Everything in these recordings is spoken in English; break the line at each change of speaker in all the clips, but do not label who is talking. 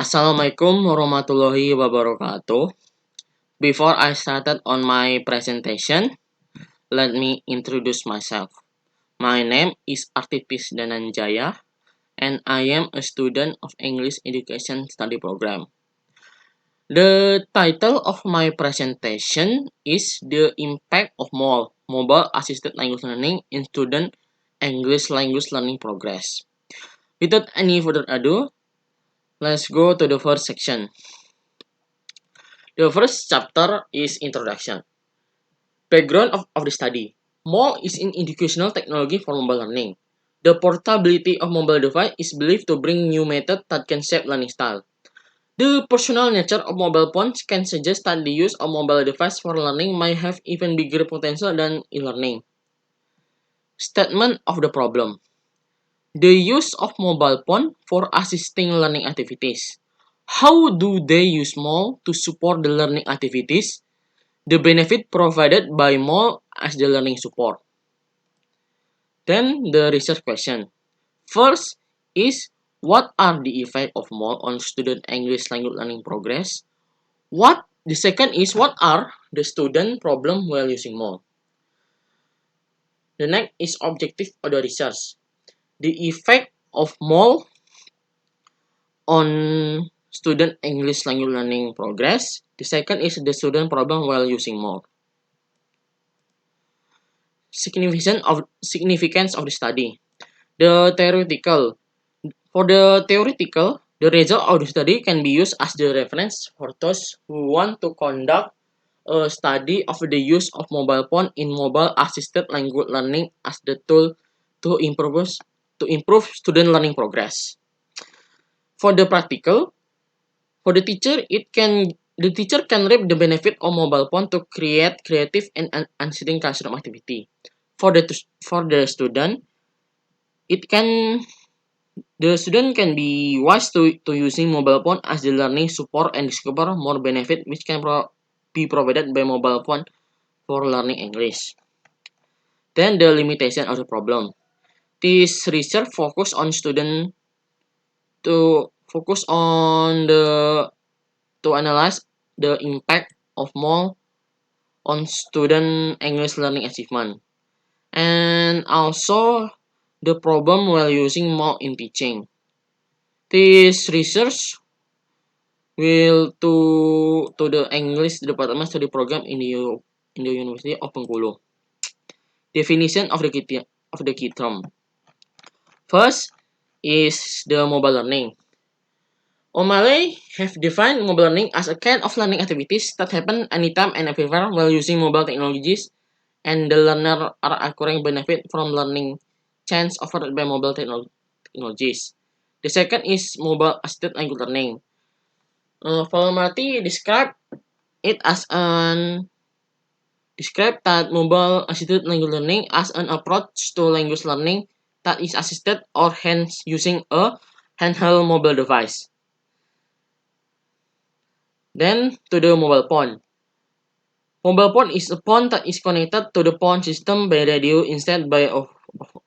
Assalamualaikum warahmatullahi wabarakatuh. Before I started on my presentation, let me introduce myself. My name is Artipis Dananjaya, and I am a student of English Education Study Program. The title of my presentation is The Impact of Mobile Assisted Language Learning in Student English Language Learning Progress. Without any further ado, let's go to the first section. The first chapter is Introduction. Background of the study. MOL is an educational technology for mobile learning. The portability of mobile device is believed to bring new methods that can shape learning style. The personal nature of mobile phones can suggest that the use of mobile device for learning might have even bigger potential than e-learning. Statement of the problem. The use of mobile phone for assisting learning activities. How do they use MOL to support the learning activities? The benefit provided by MOL as the learning support. Then the research question. First is, what are the effects of MOL on student English language learning progress? The second is, what are the student problem while using MOL? The next is objective of the research. The effect of MOL on student English language learning progress. The second is the student problem while using MOL. Significance of the study. For the theoretical, the result of the study can be used as the reference for those who want to conduct a study of the use of mobile phone in mobile assisted language learning as the tool to improve student learning progress. For the practical, for the teacher, the teacher can reap the benefit of mobile phone to create creative and unseating classroom activity. For the student, the student can be wise to using mobile phone as the learning support and discover more benefit which can be provided by mobile phone for learning English. Then the limitation of the problem. This research focus on to analyze the impact of MOL on student English learning achievement, and also the problem while using MOL in teaching. This research will to the English Department Study Program in the University of Bengkulu. Definition of the key term. First is the mobile learning. O'Malley have defined mobile learning as a kind of learning activities that happen anytime and everywhere while using mobile technologies, and the learner are acquiring benefit from learning chance offered by mobile technologies. The second is mobile assisted language learning. Valamati described that mobile assisted language learning as an approach to language learning that is assisted or hence using a handheld mobile device. Then to the mobile phone. Mobile phone is a phone that is connected to the phone system by radio instead of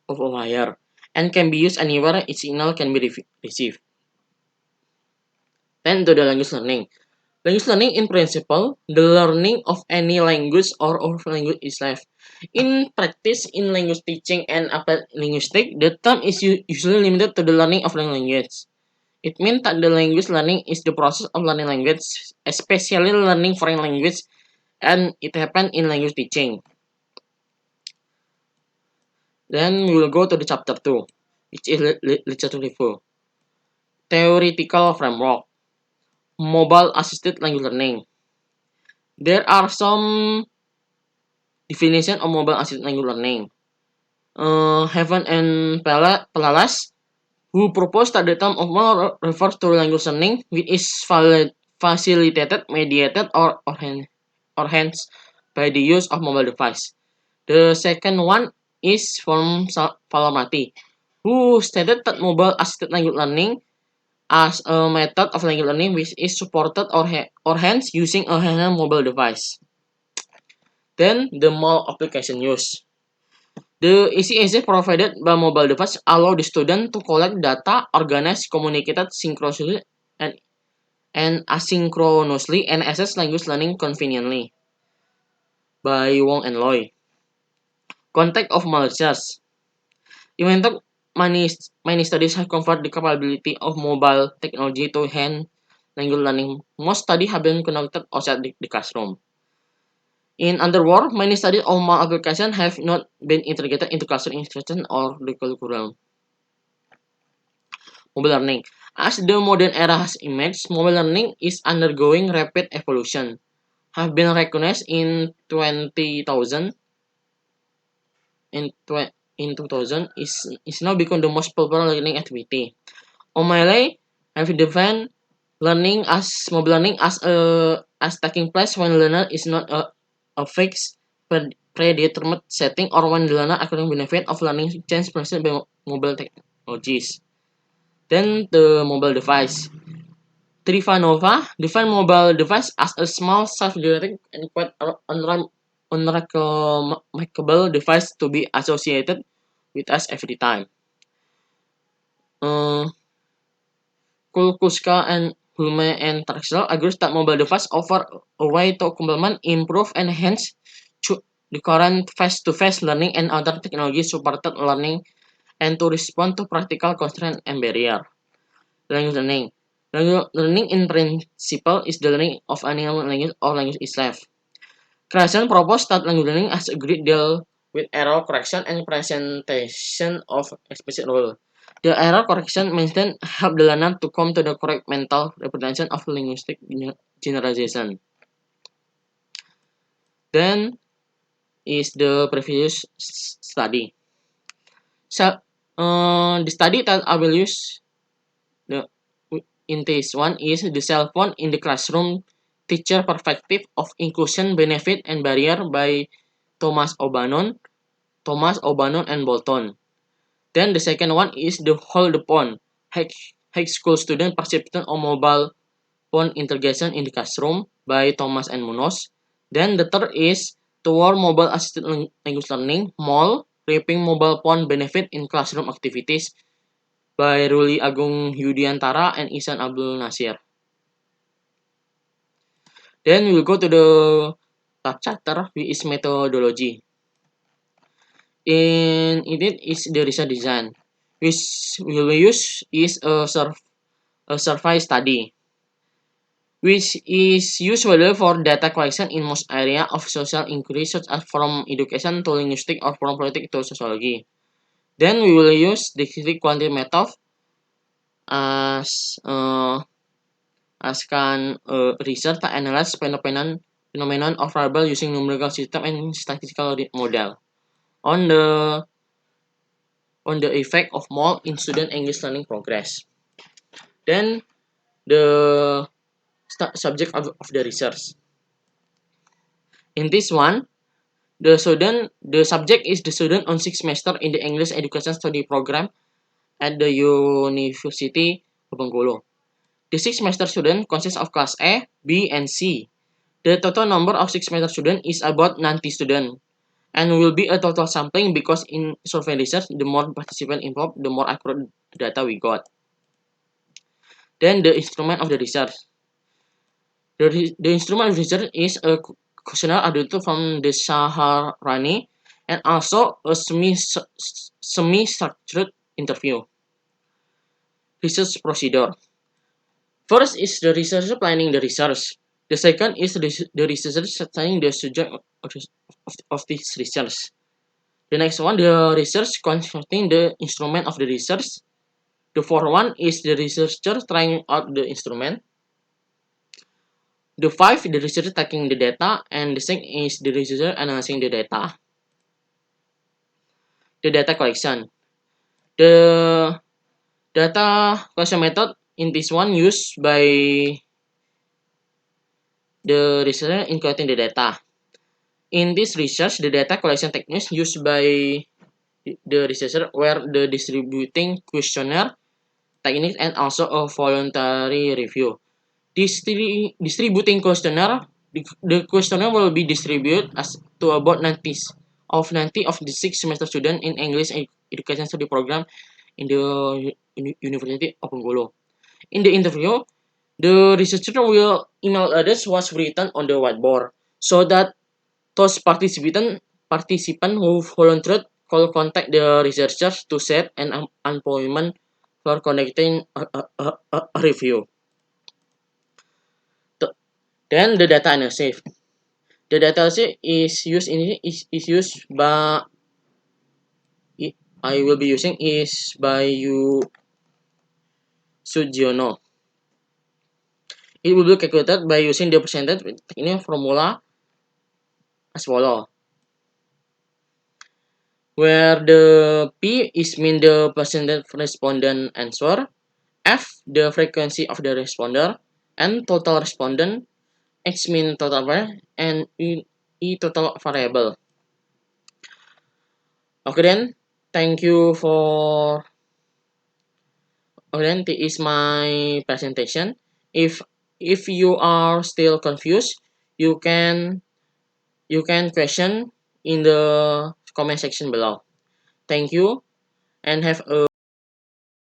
a wire, and can be used anywhere its signal can be received. Then to the language learning. Language learning, in principle, the learning of any language or of language is left. In practice, in language teaching and applied linguistics, the term is usually limited to the learning of language. It means that the language learning is the process of learning language, especially learning foreign language, and it happens in language teaching. Then we will go to the chapter 2, which is literature review. Theoretical framework. Mobile assisted language learning. There are some definition of mobile assisted language learning. Heaven and Palalas, who proposed that the term of mobile refers to language learning, which is facilitated, mediated, or hence by the use of mobile device. The second one is from Valamati, who stated that mobile assisted language learning as a method of language learning which is supported or hence using a handheld mobile device. Then the MOL application use. The easy access provided by mobile device allow the student to collect data, organize, communicate synchronously, and and asynchronously and access language learning conveniently by Wong and Loy. Context of malicious. Even though many studies have confirmed the capability of mobile technology to enhance language learning, most studies have been conducted outside the classroom. In other words, many studies of mobile applications have not been integrated into classroom instruction or the curriculum. Mobile learning. As the modern era has emerged, mobile learning is undergoing rapid evolution. Have been recognized in 20,000 in, in 2000 is now become the most popular learning activity. O'Malley have defined learning as mobile learning as taking place when learner is not a fixed predetermined setting or when the learner acquiring benefit of learning change present by mobile technologies. Then the mobile device. Trivanova define mobile device as a small self-generating and quite unremarkable device to be associated with us every time. Uh, Kulkuska and Hulme and Traxel agrees that mobile devices offer a way to complement, improve, and enhance the current face-to-face learning and other technology-supported learning and to respond to practical constraints and barriers. Language learning. Language learning in principle is the learning of any language or language itself. Creation proposed that language learning has a great deal with error correction and presentation of explicit rule. The error correction means help the learner to come to the correct mental representation of linguistic generalization. Then is the previous study. So, the study that I will use the, in this one is the cell phone in the classroom teacher perspective of inclusion, benefit, and barrier by Thomas O'Bannon and Bolton. Then the second one is the hold upon high school student perception of mobile phone integration in the classroom by Thomas and Munoz. Then the third is toward mobile assisted language learning, MOL, reaping mobile phone benefit in classroom activities by Ruli Agung Yudiantara and Isan Abdul Nasir. Then we'll go to the chapter, which is methodology. In it is the research design, which we will use is a survey study, which is usually for data collection in most area of social inquiry, such as from education to linguistic or from politics to sociology. Then we will use the quantitative method as can research to analyze phenomenon of variable using numerical system and statistical model on the effect of MOL in student English learning progress. Then the subject of the research. In this one, the subject is the student on 6th semester in the English education study program at the University of Bengkulu. The 6th semester student consists of class A, B, and C. The total number of 6th semester students is about 90 students and will be a total sampling because in survey research, the more participants involved, the more accurate data we got. Then the instrument of the research. The instrument of research is a questionnaire adapted from the Saharani and also a semi-structured interview. Research procedure. First is the researcher planning the research. The second is the researcher setting the subject of this research. The next one, the research constructing the instrument of the research. The fourth one is the researcher trying out the instrument. The five, the researcher taking the data, and the six is the researcher analyzing the data. The data collection. The data collection method in this one used by the researcher in collecting the data. In this research, the data collection techniques used by the researcher were the distributing questionnaire technique and also a voluntary review. Distributing questionnaire, the questionnaire will be distributed as to about 90 of the 6th semester student in English education study program in the University of Bengkulu. In the interview, The researcher will email address was written on the whiteboard so that those participant who volunteered could contact the researchers to set an appointment for conducting a review. Then the data analysis. The data analysis is used by I will be using is by you Sugiono. It will be calculated by using the percentage ini formula as follow, where the P is mean the percentage respondent answer, F the frequency of the responder, and total respondent, X mean total variable, and E total variable. Okay then, thank you for. Okay then, this is my presentation. If you are still confused, you can question in the comment section below. Thank you and have a